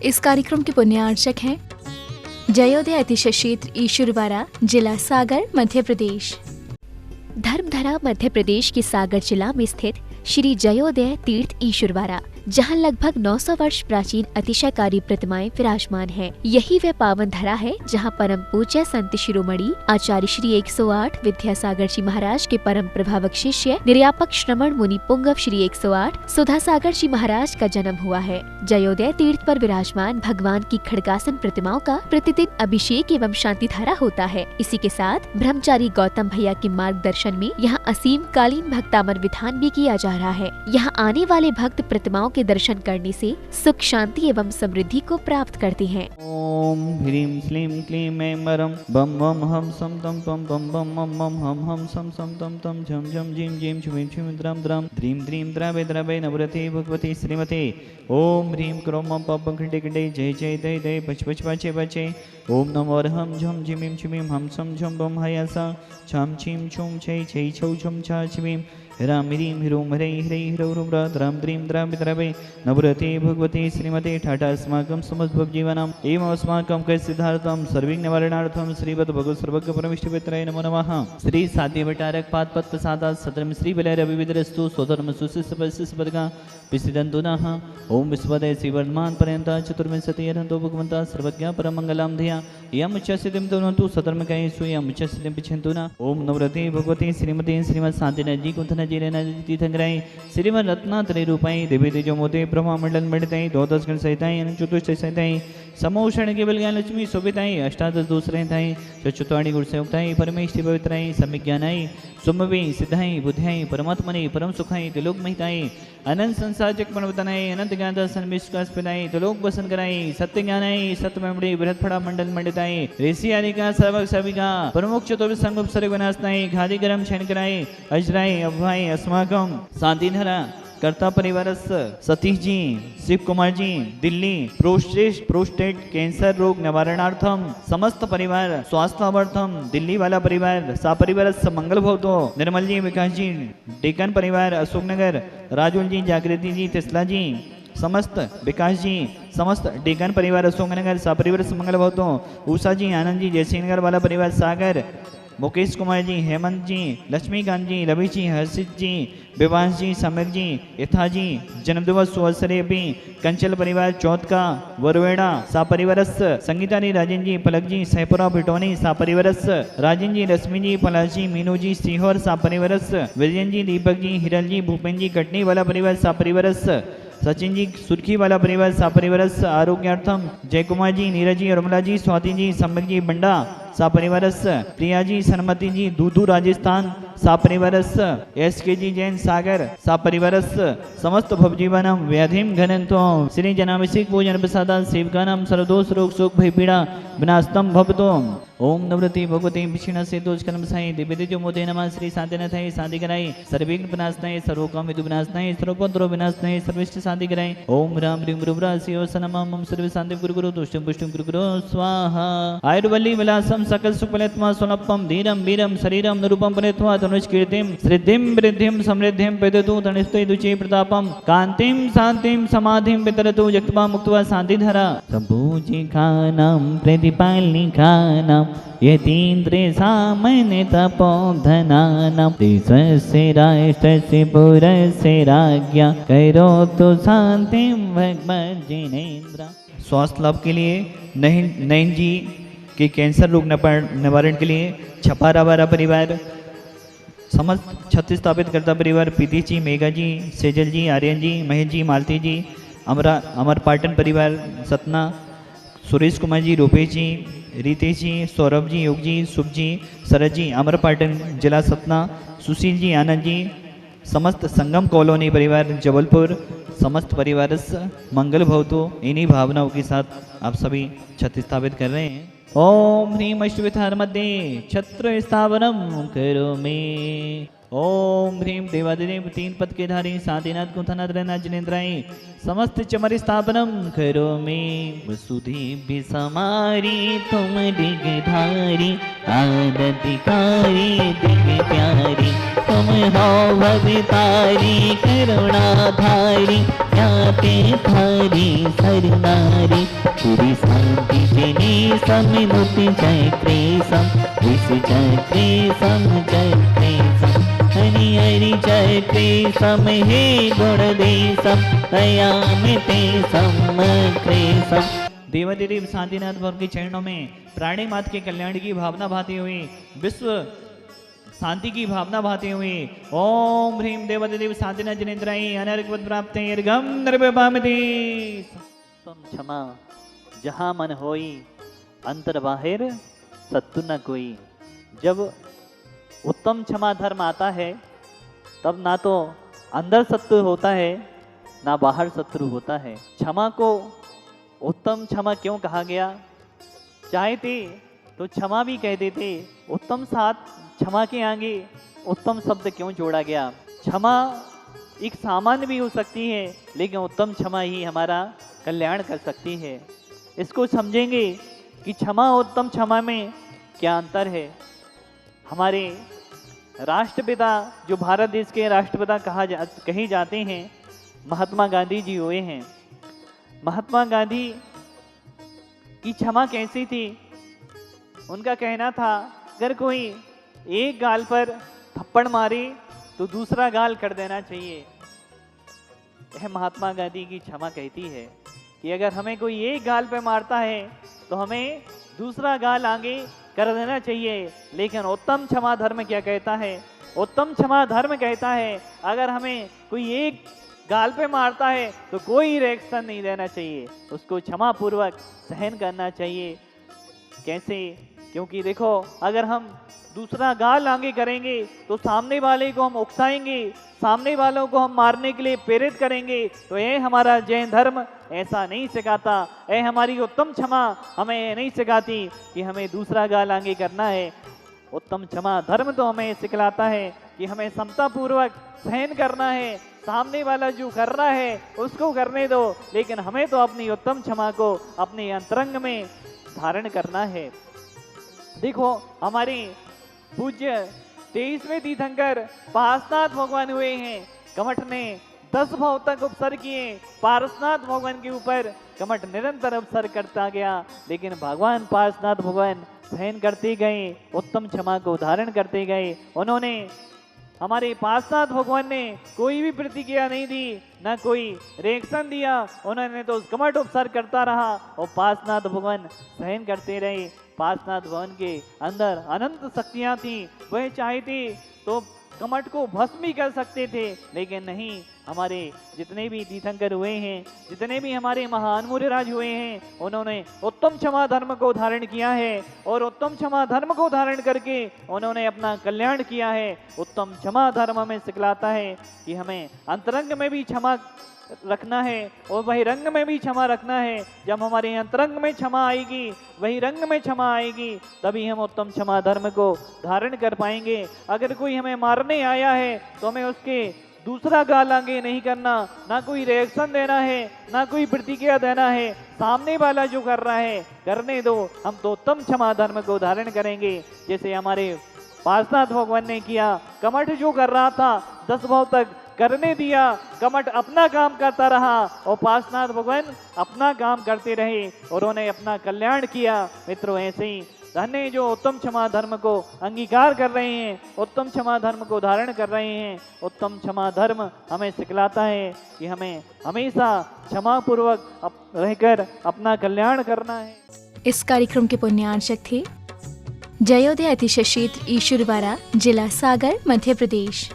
इस कार्यक्रम के पुण्यार्चक हैं जयोदय अतिशय क्षेत्र ईश्वरवाड़ा, जिला सागर, मध्य प्रदेश। धर्मधरा मध्य प्रदेश के सागर जिला में स्थित श्री जयोदय तीर्थ ईश्वरवाड़ा, जहां लगभग 900 वर्ष प्राचीन अतिशयकारी प्रतिमाएं विराजमान हैं। यही वह पावन धरा है जहां परम पूज्य संत शिरोमणि आचार्य श्री 108 विद्यासागर जी महाराज के परम प्रभावक शिष्य निर्यापक श्रमण मुनि पुंगव श्री 108 सुधा सागर जी महाराज का जन्म हुआ है। जयोदय तीर्थ पर विराजमान भगवान की खड़गासन प्रतिमाओं का प्रतिदिन अभिषेक एवं शांति धारा होता है। इसी के साथ ब्रह्मचारी गौतम भैया के मार्गदर्शन में यहाँ असीम कालीन भक्तामर विधान भी किया जा रहा है। यहाँ आने वाले भक्त प्रतिमाओं के दर्शन करने से सुख, शांति एवं समृद्धि को प्राप्त करते हैं। ओम ह्रीं श्लीं क्लीं ऐं मरं बम बम हम सम तम पम बम बम मम मम हम सम सम तम तम झम झम झीं झीं छुं छुं द्रम द्रम द्रीं द्रीं द्रवे द्रवे नवरते भगवती श्रीमते। ओम ह्रीं क्रोम मम पम खंडे खंडे जय जय दय दय बच बच बचे बचे। ओम नमो हम झम झिमीं छुमीं हम सम झम बम हयसा छम छीं छुं छै छै छौ छम छा छिमीं ह्रां ह्रीं ह्रूं ह्रै ह्रै ह्रौ ह्रौं द्रां द्रीं द्रावि द्रवे नवरते भगवते श्रीमते। ठाठा अस्माकं समस्तभवजीवनम् एवमस्माकं कैसिद्धार्थं सर्वविघ्ननिवारणार्थं श्रीवद् भगवत् सर्वज्ञ परमेष्ठिपत्राय नमो नमः। श्री साध्यवटारक पादपत् प्रसादात् सधर्म श्री बलैरविविधरस्तु स्वधर्म सुशिष्यपदगा विसिदन्तु नः। ओम विश्वदय श्रीवर्धमान पर्यन्त चतुर्विंशति अरहन्तो भगवन्तः सर्वज्ञ परमङ्गलं धिया यम् उच्चसिद्धिं तनोतु सधर्मकायेषु यम् उच्चसिद्धिं पिच्छन्तु न। ओम नवरते भगवते श्रीमते श्रीमत् शान्तिनजी कुंथन तीर्थंकराय श्रीमद रत्नात्रय रूपाय देवी तेजो मोते ब्रह्मा मंडल मंडिताय द्वादश गण सहिताय अनंत चतुष्ट सहिताय समोषण केवल ज्ञान लक्ष्मी शोभिताय अष्टादश दूसरेताय चतुर्वाणी गुण संयुक्ताय परमेष्ठि पवित्राय सम्यक ज्ञानाय सुमवे सिद्धाय बुद्धाय परमात्मने परम सुखाय त्रिलोक महिताय अनंत संसार चक मनवतनाय अनंत ज्ञान दर्शन विश्वासपदाय त्रिलोक वसन कराय सत्य ज्ञानाय सत्यमेवड़े बृहत फड़ा मंडल मंडिताय ऋषि आदि का सर्वक सविका प्रमुख चतुर्विध संगम सर्व विनाशनाय घादी गरम क्षण कराय अजराय अभय अस्माकं शांति धरा कर्ता परिवारस्स सतीश जी, शिव कुमार जी, दिल्ली प्रोस्टेट कैंसर रोग निवारणार्थम समस्त परिवार स्वास्थ्यार्थम दिल्ली वाला परिवार सा परिवारस्स मंगल भवतो। निर्मल जी, विकास जी, डेकन परिवार अशोकनगर, राजुल जी, जागृति जी, तिस्ला जी, समस्त विकास जी, समस्त डेकन परिवार अशोकनगर सा परिवार मंगल भवतो। उषा जी, आनंद जी, जयसिंहनगर वाला परिवार सागर, मुकेश कुमार जी, हेमंत जी, लक्ष्मीकांत जी, रवि जी, हर्षित जी, विवास जी, सम्यक जी, यथा जी, जन्मदिवस सुअवसरे भी कंचल परिवार चौथका वरवेड़ा सा परिवारस्स संगीता जी, राजेंद्र जी, पलक जी, सहपुरा भिटौनी सा परिवारस्स राजेंद्र जी, रश्मि जी, पलाश जी, मीनू जी, सीहोर सा परिवारस्स विजयन जी, दीपक जी, हिरल जी, भूपेन जी, कटनी वाला परिवार सा परिवारस्स सचिन जी, सुर्खी वाला परिवार सा परिवारस्स आरोग्यार्थम जय कुमार जी, नीरज जी, रमला जी, स्वाति जी, सम्यक जी, बंडा सा परिवारस्स प्रिया जी, सनमति जी, दूधू राजस्थान सा परिवारस्स एसके जी, जैन सागर सा परिवारस्स समस्त भवजीवनम व्याधिम घनंतो श्री जनाभिषेक पूजन प्रसादा सेवकानाम सर्वदोष रोग शोक भय पीड़ा विनाशतम भवतो। ओम नवरति भगवते विष्णु से दोष कर्म साई देवी तेजो मोदे नमः। श्री शांतिनाथाय शांति कराय सर्वविघ्न विनाशनाय सर्वकाम हेतु विनाशनाय सर्वोपद्रव विनाशनाय सर्विष्ट शांति कराय। ओम राम ह्रीं गुरुव्रा शिव सनमः मम सर्व शांति गुरु गुरु तुष्टं पुष्टं गुरु गुरु स्वाहा। आयुर्वल्ली विलासम सकल सुपलेत्मा सोनप्पम धीरम वीरम शरीरम निरूपम पनेत्वा तनुष्कीर्तिम सिद्धिम वृद्धिम समृद्धिम पेदतु तनिष्ठे दुचे प्रतापम कांतिम शांतिम समाधिम वितरतु यक्त्वा मुक्त्वा शांति धरा। सबूजिखानां प्रतिपालिकानां यतीन्द्रे सामान्य तपोधनानां देशस्य राष्ट्रस्य पुरस्य राज्ञा करोतु शांतिं भगवज्जिनेन्द्र। स्वास्थ्य लाभ के लिए नयन जी के कैंसर रोग निवारण के लिए छपारा वाला परिवार समस्त छत्तीस स्थापित करता परिवार प्रीति जी, मेघा जी, सेजल जी, आर्यन जी, महेश जी, मालती जी, अमर पाटन परिवार सतना, सुरेश कुमार जी, रूपेश जी, रितेश जी, सौरभ जी, योग जी, शुभ जी, शरद जी, अमर पाटन जिला सतना, सुशील जी, आनंद जी, समस्त संगम कॉलोनी परिवार जबलपुर समस्त परिवार मंगल भवतु। इन्हीं भावनाओं के साथ आप सभी छत्र स्थापित कर रहे हैं। ओम ह्रीं अष्टविधार मध्ये छत्र स्थापनम करोमि। ओम ह्रीं देवादिदेव तीन पद के धारी साधीनाथ कुंथनाथ रहनाथ जिनेन्द्राय समस्त चमर स्थापनम करोमि। वसुदेव समारी तुम दिगधारी आदतिकारी दिग प्यारी तुम हो भवतारी करुणाधारी, ज्ञाते थारी सरनारी, तेरी शांति जिने समिनुत जय कृष्ण, विष जय कृष्ण जय कृष्ण, हरि हरि जय कृष्ण हे गुणदेशम, दया में ते सम कृष्ण। देवादिदेव शांतिनाथ भगवान के चरणों में प्राणी मात्र के कल्याण की भावना भाती हुई, विश्व शांति की भावना भाती हुई, ओम ह्रीम देवादिदेव शांतिनाथ जनेन्द्राय अनर्गवत प्राप्त निर्गम निर्भयपामिति। तुम क्षमा जहाँ मन होई, अंतर बाहिर सत्तु न कोई। जब उत्तम क्षमा धर्म आता है तब ना तो अंदर शत्रु होता है ना बाहर शत्रु होता है। क्षमा को उत्तम क्षमा क्यों कहा गया? चाहते तो क्षमा भी कह देते, उत्तम साथ क्षमा के आगे उत्तम शब्द क्यों जोड़ा गया? क्षमा एक सामान्य भी हो सकती है, लेकिन उत्तम क्षमा ही हमारा कल्याण कर सकती है। इसको समझेंगे कि क्षमा और उत्तम क्षमा में क्या अंतर है। हमारे राष्ट्रपिता, जो भारत देश के राष्ट्रपिता कहे जाते हैं, महात्मा गांधी जी हुए हैं। महात्मा गांधी की क्षमा कैसी थी? उनका कहना था, अगर कोई एक गाल पर थप्पड़ मारे तो दूसरा गाल कर देना चाहिए। यह महात्मा गांधी की क्षमा कहती है कि अगर हमें कोई एक गाल पे मारता है तो हमें दूसरा गाल आगे कर देना चाहिए। लेकिन उत्तम क्षमा धर्म क्या कहता है? उत्तम क्षमा धर्म कहता है अगर हमें कोई एक गाल पे मारता है तो कोई रिएक्शन नहीं देना चाहिए, उसको क्षमा पूर्वक सहन करना चाहिए। कैसे? क्योंकि देखो, अगर हम दूसरा गाल आगे करेंगे तो सामने वाले को हम उकसाएंगे, सामने वालों को हम मारने के लिए प्रेरित करेंगे। तो यह हमारा जैन धर्म ऐसा नहीं सिखाता। यह हमारी उत्तम क्षमा हमें नहीं सिखाती कि हमें दूसरा गाल आगे करना है। उत्तम क्षमा धर्म तो हमें सिखलाता है कि हमें समता पूर्वक सहन करना है। सामने वाला जो कर रहा है उसको करने दो, लेकिन हमें तो अपनी उत्तम क्षमा को अपने अंतरंग में धारण करना है। देखो, हमारे पूज्य 23वें तीर्थंकर पारसनाथ भगवान हुए हैं। कमठ ने 10 भाव तक उपसर किए। पारसनाथ भगवान के ऊपर कमठ निरंतर उपसर करता गया, लेकिन भगवान पारसनाथ भगवान सहन करते गए, उत्तम क्षमा को धारण करते गए। उन्होंने, हमारे पारसनाथ भगवान ने कोई भी प्रतिक्रिया नहीं दी, ना कोई रिएक्शन दिया। उन्होंने तो कमठ उपसर करता रहा और पारसनाथ भगवान सहन करते रहे। पारसनाथ भगवान के अंदर अनंत शक्तियां थी। वह चाहते तो कमठ को भस्म भी कर सकते थे, लेकिन नहीं। हमारे जितने भी तीर्थंकर हुए हैं, जितने भी हमारे महान मुनिराज हुए हैं, उन्होंने उत्तम क्षमा धर्म को धारण किया है और उत्तम क्षमा धर्म को धारण करके उन्होंने अपना कल्याण किया है। उत्तम क्षमा धर्म हमें सिखलाता है कि हमें अंतरंग में भी क्षमा रखना है और वही रंग में भी क्षमा रखना है। जब हमारे अंतरंग में क्षमा आएगी, वही रंग में क्षमा आएगी, तभी हम उत्तम क्षमा धर्म को धारण कर पाएंगे। अगर कोई हमें मारने आया है तो हमें उसके दूसरा गाल आगे नहीं करना, ना कोई रिएक्शन देना है, ना कोई प्रतिक्रिया देना है। सामने वाला जो कर रहा है करने दो, हम तो उत्तम क्षमा धर्म को धारण करेंगे। जैसे हमारे पारसनाथ भगवान ने किया। कमठ जो कर रहा था 10 भाव तक करने दिया, कमठ अपना काम करता रहा और पारसनाथ भगवान अपना काम करते रहे और उन्होंने अपना कल्याण किया। मित्रों, ऐसे ही धन्य जो उत्तम क्षमा धर्म को अंगीकार कर रहे हैं, उत्तम क्षमा धर्म को धारण कर रहे हैं। उत्तम क्षमा धर्म हमें सिखलाता है कि हमें हमेशा क्षमा पूर्वक रहकर अपना कल्याण करना है। इस कार्यक्रम के पुण्यार्चक थे जयोदय अतिशय क्षेत्र ईश्वरवाड़ा, जिला सागर, मध्य प्रदेश।